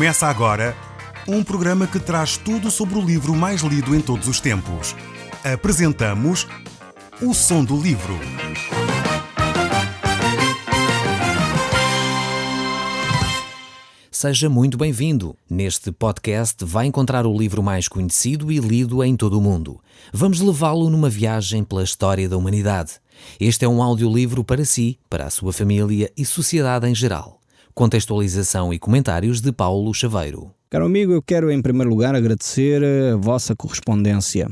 Começa agora um programa que traz tudo sobre o livro mais lido em todos os tempos. Apresentamos O Som do Livro. Seja muito bem-vindo. Neste podcast vai encontrar o livro mais conhecido e lido em todo o mundo. Vamos levá-lo numa viagem pela história da humanidade. Este é um audiolivro para si, para a sua família e sociedade em geral. Contextualização e comentários de Paulo Chaveiro. Caro amigo, eu quero em primeiro lugar agradecer a vossa correspondência.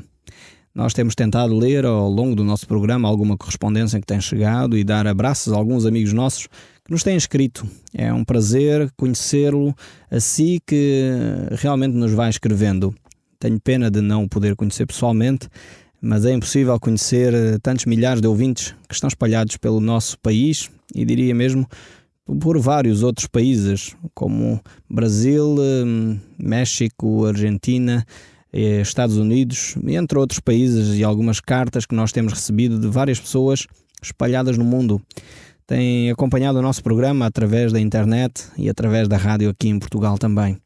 Nós temos tentado ler ao longo do nosso programa alguma correspondência que tem chegado e dar abraços a alguns amigos nossos que nos têm escrito. É um prazer conhecê-lo, assim que realmente nos vai escrevendo. Tenho pena de não o poder conhecer pessoalmente, mas é impossível conhecer tantos milhares de ouvintes que estão espalhados pelo nosso país e diria mesmo por vários outros países, como Brasil, México, Argentina, Estados Unidos, entre outros países, e algumas cartas que nós temos recebido de várias pessoas espalhadas no mundo. Têm acompanhado o nosso programa através da internet e através da rádio aqui em Portugal também.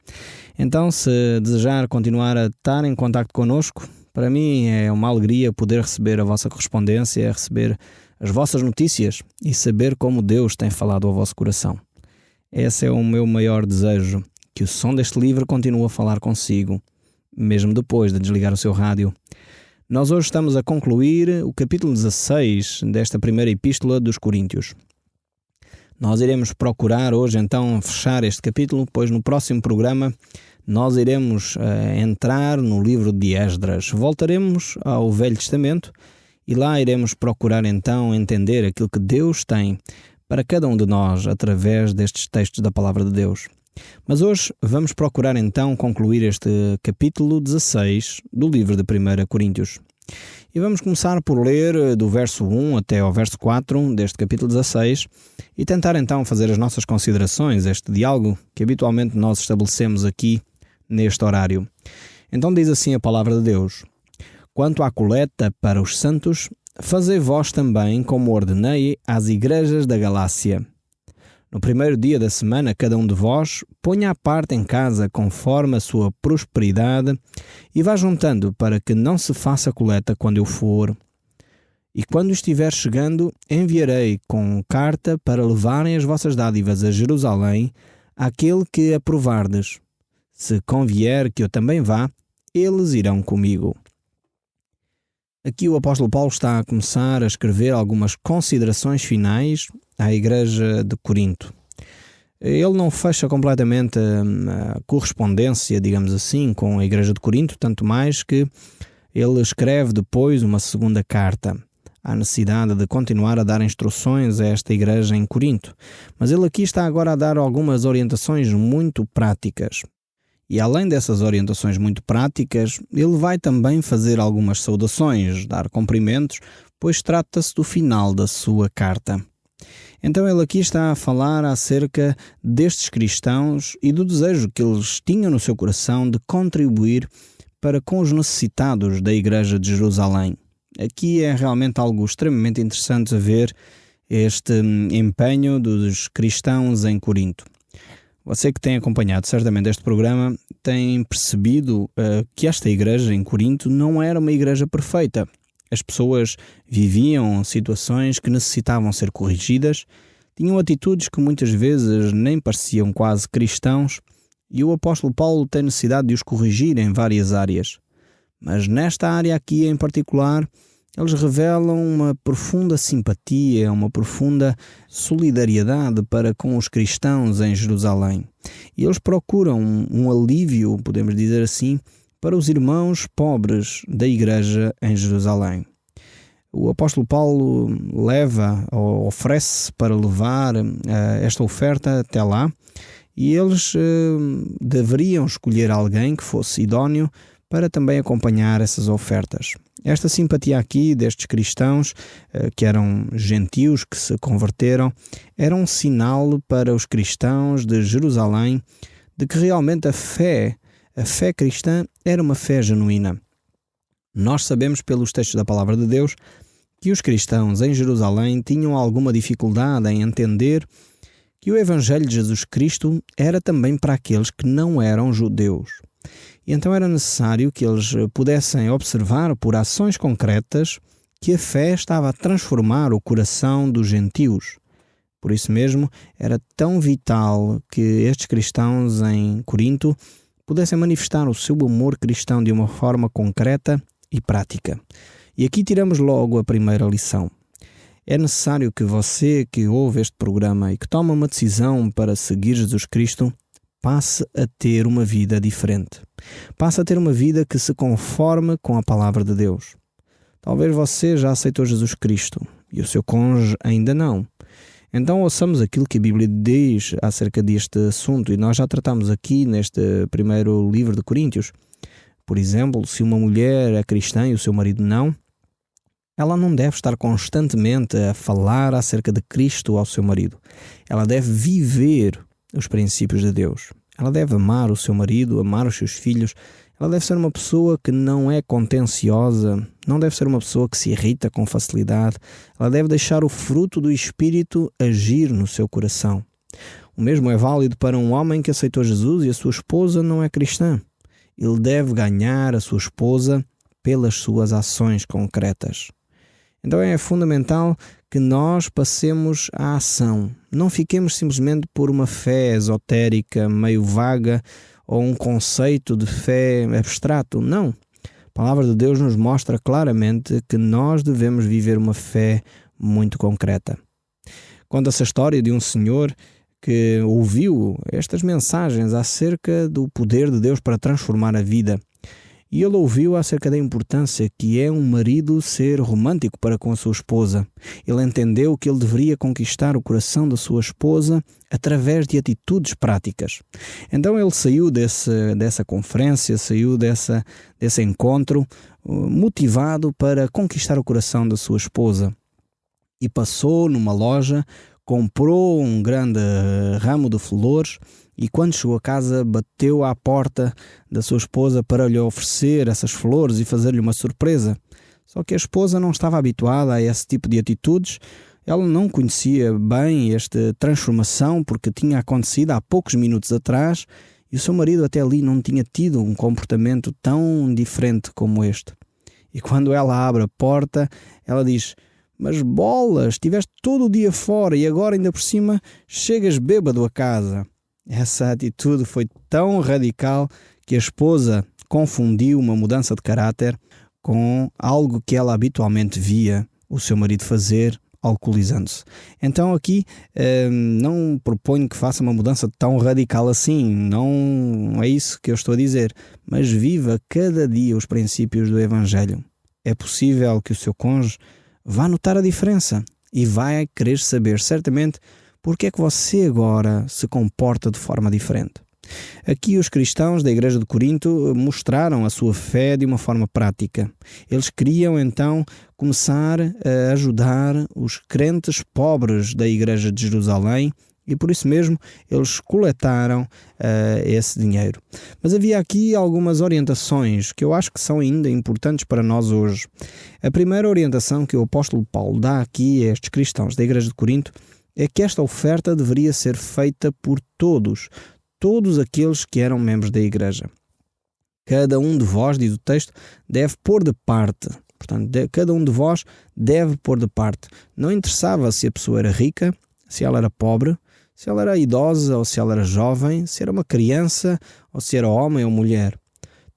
Então, se desejar continuar a estar em contacto connosco, para mim é uma alegria poder receber a vossa correspondência, receber as vossas notícias e saber como Deus tem falado ao vosso coração. Esse é o meu maior desejo, que o som deste livro continue a falar consigo, mesmo depois de desligar o seu rádio. Nós hoje estamos a concluir o capítulo 16 desta primeira epístola dos Coríntios. Nós iremos procurar hoje então fechar este capítulo, pois no próximo programa nós iremos entrar no livro de Esdras. Voltaremos ao Velho Testamento e lá iremos procurar então entender aquilo que Deus tem para cada um de nós através destes textos da Palavra de Deus. Mas hoje vamos procurar então concluir este capítulo 16 do livro de 1 Coríntios. E vamos começar por ler do verso 1 até ao verso 4 deste capítulo 16 e tentar então fazer as nossas considerações, este diálogo que habitualmente nós estabelecemos aqui neste horário. Então diz assim a Palavra de Deus: Quanto à coleta para os santos, fazei vós também como ordenei às igrejas da Galácia. No primeiro dia da semana, cada um de vós ponha à parte em casa conforme a sua prosperidade e vá juntando para que não se faça coleta quando eu for. E quando estiver chegando, enviarei com carta para levarem as vossas dádivas a Jerusalém, àquele que aprovardes. Se convier que eu também vá, eles irão comigo. Aqui o apóstolo Paulo está a começar a escrever algumas considerações finais à igreja de Corinto. Ele não fecha completamente a correspondência, digamos assim, com a igreja de Corinto, tanto mais que ele escreve depois uma segunda carta. Há necessidade de continuar a dar instruções a esta igreja em Corinto, mas ele aqui está agora a dar algumas orientações muito práticas. E além dessas orientações muito práticas, ele vai também fazer algumas saudações, dar cumprimentos, pois trata-se do final da sua carta. Então ele aqui está a falar acerca destes cristãos e do desejo que eles tinham no seu coração de contribuir para com os necessitados da igreja de Jerusalém. Aqui é realmente algo extremamente interessante a ver este empenho dos cristãos em Corinto. Você que tem acompanhado certamente este programa tem percebido que esta igreja em Corinto não era uma igreja perfeita. As pessoas viviam situações que necessitavam ser corrigidas, tinham atitudes que muitas vezes nem pareciam quase cristãos, e o apóstolo Paulo tem necessidade de os corrigir em várias áreas. Mas nesta área aqui em particular, eles revelam uma profunda simpatia, uma profunda solidariedade para com os cristãos em Jerusalém. E eles procuram um alívio, podemos dizer assim, para os irmãos pobres da igreja em Jerusalém. O apóstolo Paulo oferece para levar esta oferta até lá, e eles deveriam escolher alguém que fosse idóneo para também acompanhar essas ofertas. Esta simpatia aqui destes cristãos, que eram gentios, que se converteram, era um sinal para os cristãos de Jerusalém de que realmente a fé cristã era uma fé genuína. Nós sabemos pelos textos da Palavra de Deus que os cristãos em Jerusalém tinham alguma dificuldade em entender que o Evangelho de Jesus Cristo era também para aqueles que não eram judeus. E então era necessário que eles pudessem observar por ações concretas que a fé estava a transformar o coração dos gentios. Por isso mesmo, era tão vital que estes cristãos em Corinto pudessem manifestar o seu amor cristão de uma forma concreta e prática. E aqui tiramos logo a primeira lição. É necessário que você que ouve este programa e que toma uma decisão para seguir Jesus Cristo passe a ter uma vida diferente. Passe a ter uma vida que se conforme com a palavra de Deus. Talvez você já aceitou Jesus Cristo e o seu cônjuge ainda não. Então ouçamos aquilo que a Bíblia diz acerca deste assunto, e nós já tratamos aqui neste primeiro livro de Coríntios. Por exemplo, se uma mulher é cristã e o seu marido não, ela não deve estar constantemente a falar acerca de Cristo ao seu marido. Ela deve viver os princípios de Deus. Ela deve amar o seu marido, amar os seus filhos. Ela deve ser uma pessoa que não é contenciosa, não deve ser uma pessoa que se irrita com facilidade. Ela deve deixar o fruto do Espírito agir no seu coração. O mesmo é válido para um homem que aceitou Jesus e a sua esposa não é cristã. Ele deve ganhar a sua esposa pelas suas ações concretas. Então é fundamental que nós passemos à ação. Não fiquemos simplesmente por uma fé esotérica, meio vaga, ou um conceito de fé abstrato. Não. A palavra de Deus nos mostra claramente que nós devemos viver uma fé muito concreta. Conta-se a história de um senhor que ouviu estas mensagens acerca do poder de Deus para transformar a vida. E ele ouviu acerca da importância que é um marido ser romântico para com a sua esposa. Ele entendeu que ele deveria conquistar o coração da sua esposa através de atitudes práticas. Então ele saiu dessa conferência, saiu desse encontro motivado para conquistar o coração da sua esposa. E passou numa loja, comprou um grande ramo de flores, e quando chegou a casa bateu à porta da sua esposa para lhe oferecer essas flores e fazer-lhe uma surpresa. Só que a esposa não estava habituada a esse tipo de atitudes. Ela não conhecia bem esta transformação porque tinha acontecido há poucos minutos atrás e o seu marido até ali não tinha tido um comportamento tão diferente como este. E quando ela abre a porta, ela diz: "Mas bolas, estiveste todo o dia fora e agora ainda por cima chegas bêbado a casa." Essa atitude foi tão radical que a esposa confundiu uma mudança de caráter com algo que ela habitualmente via o seu marido fazer, alcoolizando-se. Então aqui não proponho que faça uma mudança tão radical assim, não é isso que eu estou a dizer, mas viva cada dia os princípios do Evangelho. É possível que o seu cônjuge vá notar a diferença e vai querer saber certamente porque é que você agora se comporta de forma diferente. Aqui os cristãos da Igreja de Corinto mostraram a sua fé de uma forma prática. Eles queriam então começar a ajudar os crentes pobres da Igreja de Jerusalém e por isso mesmo eles coletaram esse dinheiro. Mas havia aqui algumas orientações que eu acho que são ainda importantes para nós hoje. A primeira orientação que o apóstolo Paulo dá aqui a estes cristãos da Igreja de Corinto é que esta oferta deveria ser feita por todos aqueles que eram membros da igreja. Cada um de vós, diz o texto, deve pôr de parte. Portanto, cada um de vós deve pôr de parte. Não interessava se a pessoa era rica, se ela era pobre, se ela era idosa ou se ela era jovem, se era uma criança ou se era homem ou mulher.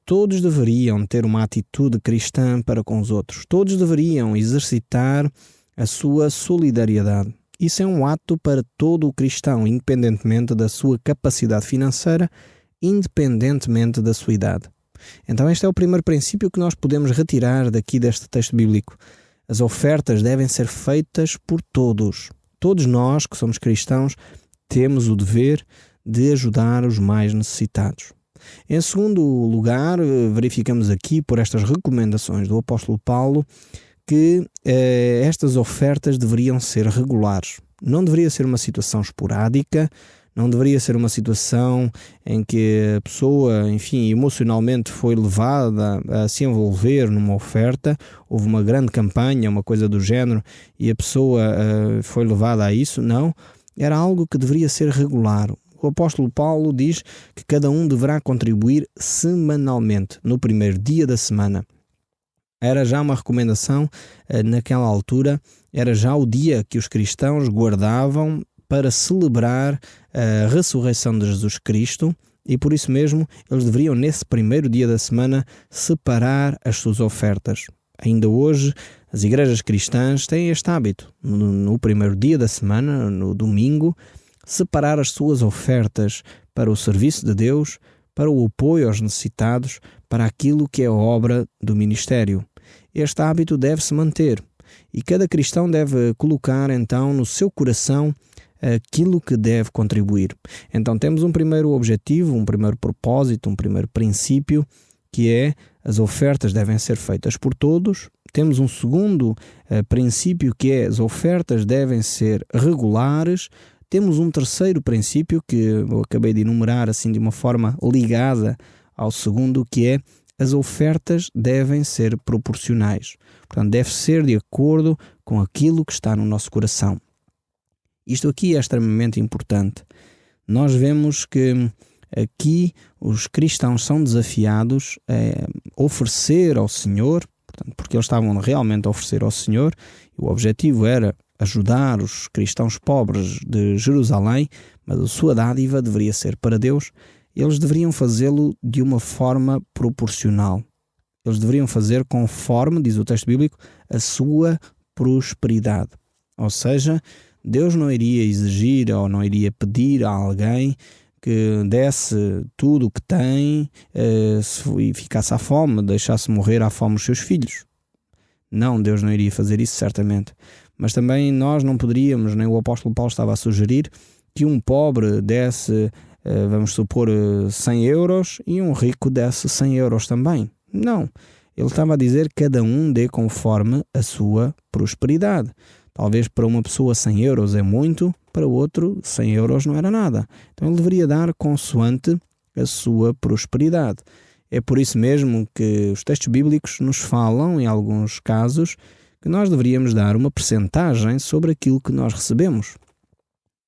Todos deveriam ter uma atitude cristã para com os outros. Todos deveriam exercitar a sua solidariedade. Isso é um ato para todo o cristão, independentemente da sua capacidade financeira, independentemente da sua idade. Então este é o primeiro princípio que nós podemos retirar daqui deste texto bíblico. As ofertas devem ser feitas por todos. Todos nós que somos cristãos temos o dever de ajudar os mais necessitados. Em segundo lugar, verificamos aqui por estas recomendações do apóstolo Paulo que estas ofertas deveriam ser regulares. Não deveria ser uma situação esporádica, não deveria ser uma situação em que a pessoa, emocionalmente foi levada a se envolver numa oferta, houve uma grande campanha, uma coisa do género, e a pessoa foi levada a isso. Não, era algo que deveria ser regular. O apóstolo Paulo diz que cada um deverá contribuir semanalmente, no primeiro dia da semana. Era já uma recomendação naquela altura, era já o dia que os cristãos guardavam para celebrar a ressurreição de Jesus Cristo, e por isso mesmo eles deveriam, nesse primeiro dia da semana, separar as suas ofertas. Ainda hoje, as igrejas cristãs têm este hábito, no primeiro dia da semana, no domingo, separar as suas ofertas para o serviço de Deus, para o apoio aos necessitados, para aquilo que é a obra do ministério. Este hábito deve-se manter e cada cristão deve colocar então no seu coração aquilo que deve contribuir. Então temos um primeiro objetivo, um primeiro propósito, um primeiro princípio, que é as ofertas devem ser feitas por todos. Temos um segundo princípio, que é as ofertas devem ser regulares. Temos um terceiro princípio que eu acabei de enumerar assim de uma forma ligada ao segundo, que é as ofertas devem ser proporcionais. Portanto, deve ser de acordo com aquilo que está no nosso coração. Isto aqui é extremamente importante. Nós vemos que aqui os cristãos são desafiados a oferecer ao Senhor, portanto, porque eles estavam realmente a oferecer ao Senhor, e o objetivo era ajudar os cristãos pobres de Jerusalém, mas a sua dádiva deveria ser para Deus. Eles deveriam fazê-lo de uma forma proporcional. Eles deveriam fazer conforme, diz o texto bíblico, a sua prosperidade. Ou seja, Deus não iria exigir ou não iria pedir a alguém que desse tudo o que tem e ficasse à fome, deixasse morrer à fome os seus filhos. Não, Deus não iria fazer isso certamente. Mas também nós não poderíamos, nem o apóstolo Paulo estava a sugerir, que um pobre desse, vamos supor, 100 euros e um rico desse 100 euros também. Não. Ele estava a dizer que cada um dê conforme a sua prosperidade. Talvez para uma pessoa 100 euros é muito, para outro 100 euros não era nada. Então ele deveria dar consoante a sua prosperidade. É por isso mesmo que os textos bíblicos nos falam, em alguns casos, que nós deveríamos dar uma percentagem sobre aquilo que nós recebemos.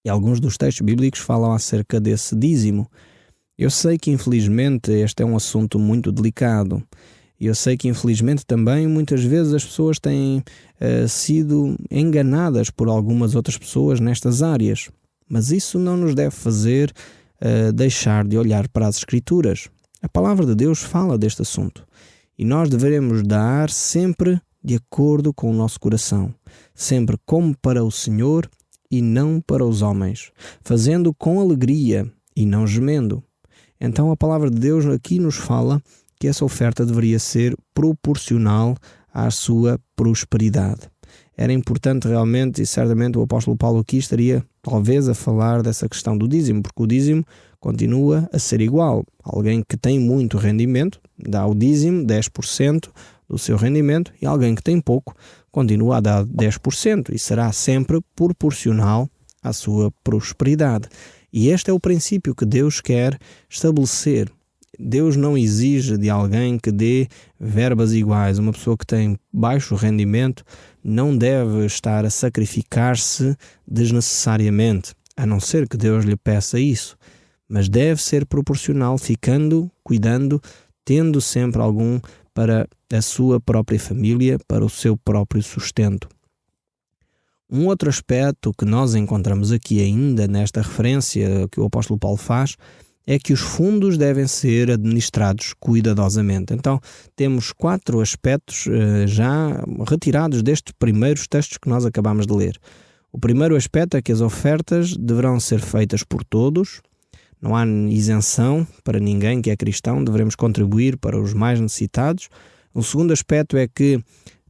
E alguns dos textos bíblicos falam acerca desse dízimo. Eu sei que infelizmente este é um assunto muito delicado. E eu sei que infelizmente também muitas vezes as pessoas têm sido enganadas por algumas outras pessoas nestas áreas. Mas isso não nos deve fazer deixar de olhar para as Escrituras. A palavra de Deus fala deste assunto. E nós devemos dar sempre de acordo com o nosso coração. Sempre como para o Senhor e não para os homens. Fazendo com alegria e não gemendo. Então a palavra de Deus aqui nos fala que essa oferta deveria ser proporcional à sua prosperidade. Era importante realmente, e certamente o apóstolo Paulo aqui estaria talvez a falar dessa questão do dízimo, porque o dízimo continua a ser igual. Alguém que tem muito rendimento dá o dízimo, 10% do seu rendimento, e alguém que tem pouco continua a dar 10%, e será sempre proporcional à sua prosperidade. E este é o princípio que Deus quer estabelecer. Deus não exige de alguém que dê verbas iguais. Uma pessoa que tem baixo rendimento não deve estar a sacrificar-se desnecessariamente, a não ser que Deus lhe peça isso. Mas deve ser proporcional, cuidando, tendo sempre algum para a sua própria família, para o seu próprio sustento. Um outro aspecto que nós encontramos aqui ainda nesta referência que o apóstolo Paulo faz é que os fundos devem ser administrados cuidadosamente. Então, temos 4 aspectos já retirados destes primeiros textos que nós acabamos de ler. O primeiro aspecto é que as ofertas deverão ser feitas por todos. Não há isenção para ninguém que é cristão, devemos contribuir para os mais necessitados. O segundo aspecto é que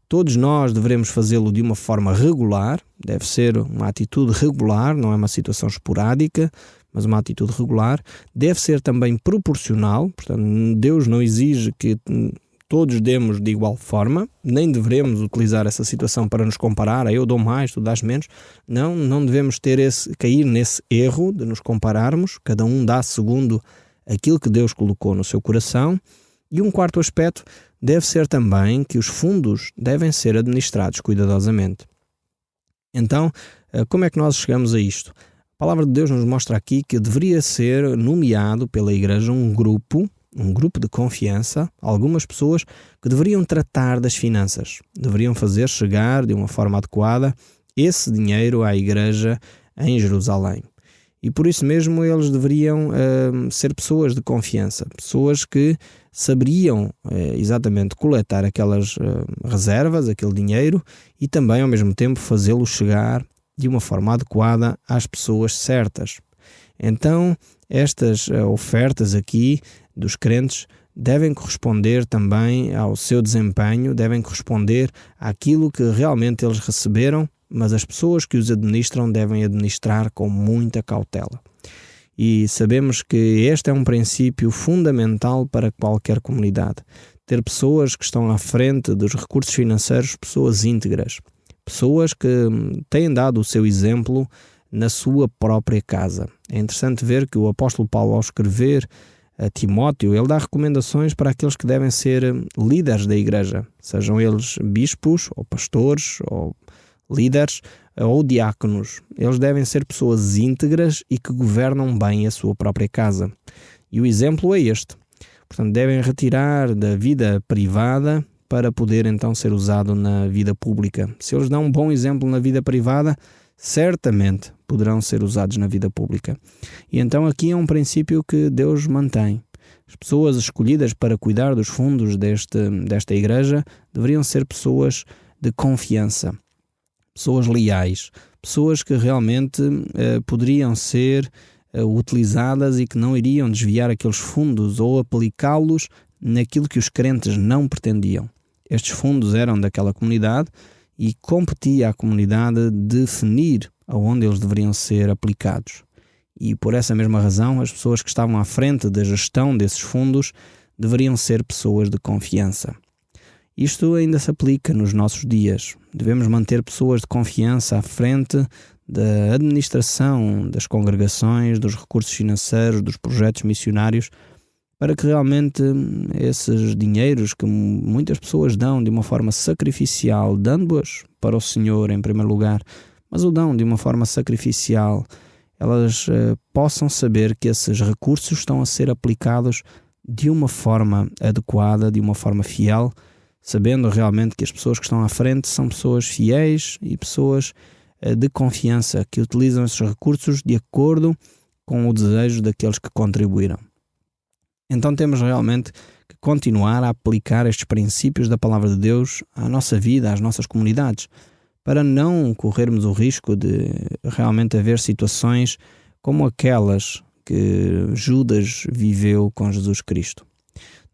todos nós devemos fazê-lo de uma forma regular, deve ser uma atitude regular, não é uma situação esporádica, mas uma atitude regular. Deve ser também proporcional, portanto, Deus não exige que todos demos de igual forma, nem devemos utilizar essa situação para nos comparar, eu dou mais, tu dás menos. Não devemos cair nesse erro de nos compararmos, cada um dá segundo aquilo que Deus colocou no seu coração. E um quarto aspecto deve ser também que os fundos devem ser administrados cuidadosamente. Então, como é que nós chegamos a isto? palavra de Deus nos mostra aqui que deveria ser nomeado pela igreja um grupo de confiança, algumas pessoas que deveriam tratar das finanças, deveriam fazer chegar de uma forma adequada esse dinheiro à igreja em Jerusalém. E por isso mesmo eles deveriam ser pessoas de confiança, pessoas que saberiam exatamente coletar aquelas reservas, aquele dinheiro, e também ao mesmo tempo fazê-lo chegar de uma forma adequada às pessoas certas. Então, estas ofertas aqui dos crentes devem corresponder também ao seu desempenho, devem corresponder àquilo que realmente eles receberam, mas as pessoas que os administram devem administrar com muita cautela. E sabemos que este é um princípio fundamental para qualquer comunidade. Ter pessoas que estão à frente dos recursos financeiros, pessoas íntegras, pessoas que têm dado o seu exemplo na sua própria casa. É interessante ver que o apóstolo Paulo, ao escrever a Timóteo, ele dá recomendações para aqueles que devem ser líderes da igreja, sejam eles bispos, ou pastores, ou líderes, ou diáconos. Eles devem ser pessoas íntegras e que governam bem a sua própria casa. E o exemplo é este. Portanto, devem retirar da vida privada para poder então ser usado na vida pública. Se eles dão um bom exemplo na vida privada, certamente poderão ser usados na vida pública. E então aqui é um princípio que Deus mantém. As pessoas escolhidas para cuidar dos fundos desta igreja deveriam ser pessoas de confiança, pessoas leais, pessoas que realmente poderiam ser utilizadas e que não iriam desviar aqueles fundos ou aplicá-los naquilo que os crentes não pretendiam. Estes fundos eram daquela comunidade e competia à comunidade definir aonde eles deveriam ser aplicados. E por essa mesma razão, as pessoas que estavam à frente da gestão desses fundos deveriam ser pessoas de confiança. Isto ainda se aplica nos nossos dias. Devemos manter pessoas de confiança à frente da administração das congregações, dos recursos financeiros, dos projetos missionários, para que realmente esses dinheiros que muitas pessoas dão de uma forma sacrificial, dando-os para o Senhor em primeiro lugar, mas o dão de uma forma sacrificial, elas possam saber que esses recursos estão a ser aplicados de uma forma adequada, de uma forma fiel, sabendo realmente que as pessoas que estão à frente são pessoas fiéis e pessoas de confiança, que utilizam esses recursos de acordo com o desejo daqueles que contribuíram. Então temos realmente que continuar a aplicar estes princípios da Palavra de Deus à nossa vida, às nossas comunidades, para não corrermos o risco de realmente haver situações como aquelas que Judas viveu com Jesus Cristo.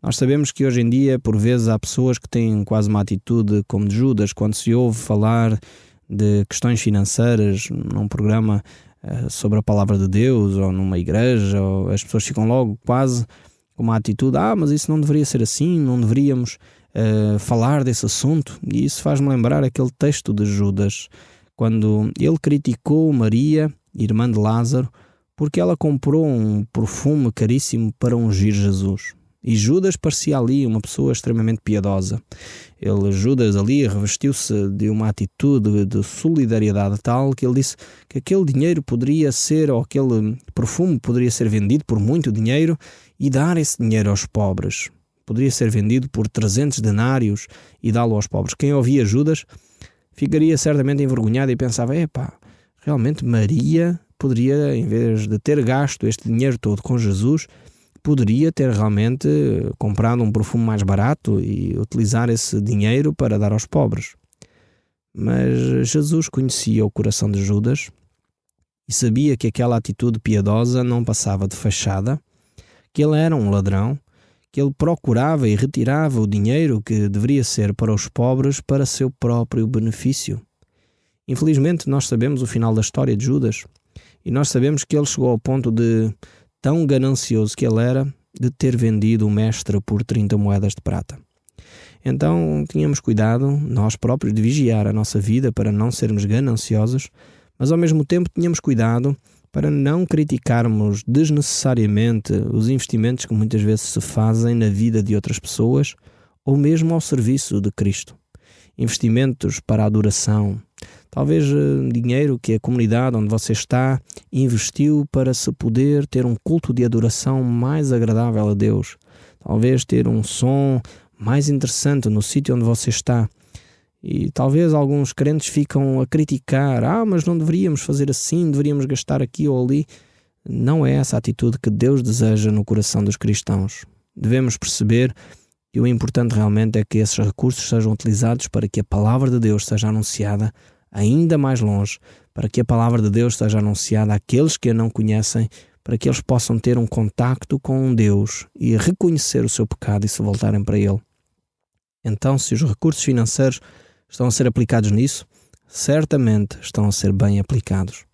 Nós sabemos que hoje em dia, por vezes, há pessoas que têm quase uma atitude como de Judas, quando se ouve falar de questões financeiras num programa sobre a Palavra de Deus ou numa igreja, ou as pessoas ficam logo quase com uma atitude, mas isso não deveria ser assim, não deveríamos falar desse assunto. E isso faz-me lembrar aquele texto de Judas, quando ele criticou Maria, irmã de Lázaro, porque ela comprou um perfume caríssimo para ungir Jesus. E Judas parecia ali uma pessoa extremamente piedosa. Judas ali revestiu-se de uma atitude de solidariedade tal que ele disse que aquele dinheiro poderia ser, ou aquele perfume poderia ser vendido por muito dinheiro e dar esse dinheiro aos pobres. Poderia ser vendido por 300 denários e dá-lo aos pobres. Quem ouvia Judas ficaria certamente envergonhado e pensava, realmente Maria poderia, em vez de ter gasto este dinheiro todo com Jesus, poderia ter realmente comprado um perfume mais barato e utilizar esse dinheiro para dar aos pobres. Mas Jesus conhecia o coração de Judas e sabia que aquela atitude piedosa não passava de fachada, que ele era um ladrão, que ele procurava e retirava o dinheiro que deveria ser para os pobres para seu próprio benefício. Infelizmente, nós sabemos o final da história de Judas e nós sabemos que ele chegou ao ponto de, tão ganancioso que ele era, de ter vendido o mestre por 30 moedas de prata. Então, tínhamos cuidado, nós próprios, de vigiar a nossa vida para não sermos gananciosos, mas ao mesmo tempo tínhamos cuidado para não criticarmos desnecessariamente os investimentos que muitas vezes se fazem na vida de outras pessoas ou mesmo ao serviço de Cristo. Investimentos para a adoração, Talvez dinheiro que a comunidade onde você está investiu para se poder ter um culto de adoração mais agradável a Deus. Talvez ter um som mais interessante no sítio onde você está. E talvez alguns crentes ficam a criticar. Mas não deveríamos fazer assim, deveríamos gastar aqui ou ali. Não é essa a atitude que Deus deseja no coração dos cristãos. Devemos perceber que o importante realmente é que esses recursos sejam utilizados para que a palavra de Deus seja anunciada ainda mais longe, para que a palavra de Deus seja anunciada àqueles que a não conhecem, para que eles possam ter um contacto com Deus e reconhecer o seu pecado e se voltarem para Ele. Então, se os recursos financeiros estão a ser aplicados nisso, certamente estão a ser bem aplicados.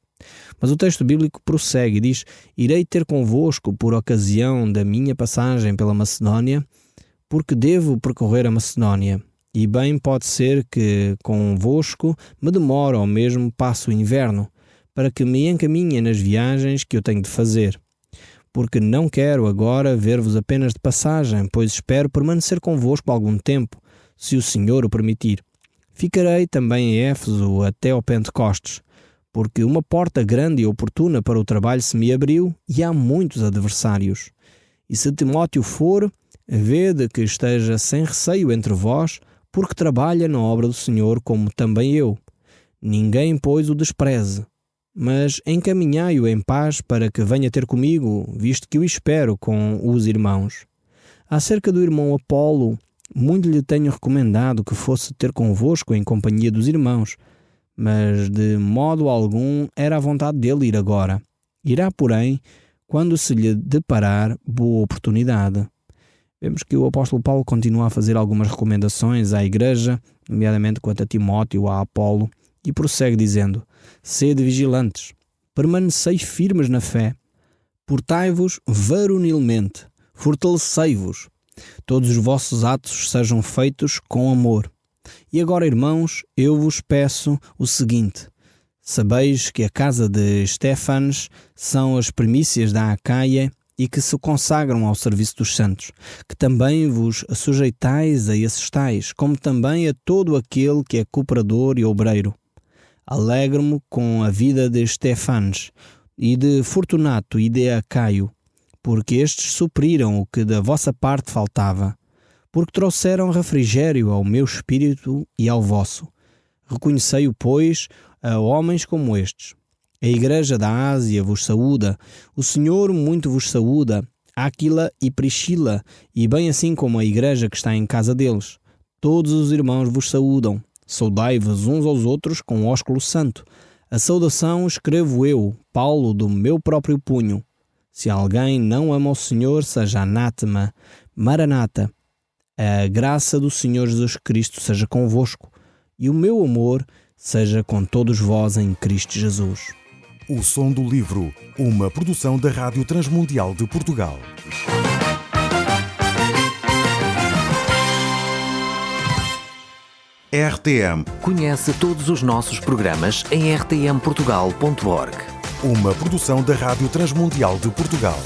Mas o texto bíblico prossegue e diz: irei ter convosco por ocasião da minha passagem pela Macedónia, porque devo percorrer a Macedónia. E bem pode ser que convosco me demore ou mesmo passe o inverno, para que me encaminhe nas viagens que eu tenho de fazer. Porque não quero agora ver-vos apenas de passagem, pois espero permanecer convosco algum tempo, se o Senhor o permitir. Ficarei também em Éfeso até ao Pentecostes, porque uma porta grande e oportuna para o trabalho se me abriu e há muitos adversários. E se Timóteo for, vede que esteja sem receio entre vós, porque trabalha na obra do Senhor como também eu. Ninguém, pois, o despreze, mas encaminhai-o em paz para que venha ter comigo, visto que o espero com os irmãos. Acerca do irmão Apolo, muito lhe tenho recomendado que fosse ter convosco em companhia dos irmãos, mas de modo algum era a vontade dele ir agora. Irá, porém, quando se lhe deparar boa oportunidade. Vemos que o apóstolo Paulo continua a fazer algumas recomendações à igreja, nomeadamente quanto a Timóteo, a Apolo, e prossegue dizendo: sede vigilantes, permaneceis firmes na fé, portai-vos varonilmente, fortalecei-vos, todos os vossos atos sejam feitos com amor. E agora, irmãos, eu vos peço o seguinte: sabeis que a casa de Estéfanes são as primícias da Acaia e que se consagram ao serviço dos santos, que também vos sujeitais a esses tais, como também a todo aquele que é cooperador e obreiro. Alegro-me com a vida de Estéfanes e de Fortunato e de Acaio, porque estes supriram o que da vossa parte faltava, porque trouxeram refrigério ao meu espírito e ao vosso. Reconhecei-o, pois, a homens como estes. A igreja da Ásia vos saúda, o Senhor muito vos saúda, Áquila e Priscila, e bem assim como a igreja que está em casa deles. Todos os irmãos vos saúdam. Saudai-vos uns aos outros com ósculo santo. A saudação escrevo eu, Paulo, do meu próprio punho. Se alguém não ama o Senhor, seja anátema. Maranata. A graça do Senhor Jesus Cristo seja convosco, e o meu amor seja com todos vós em Cristo Jesus. O Som do Livro, uma produção da Rádio Transmundial de Portugal. RTM. Conhece todos os nossos programas em rtmportugal.org. Uma produção da Rádio Transmundial de Portugal.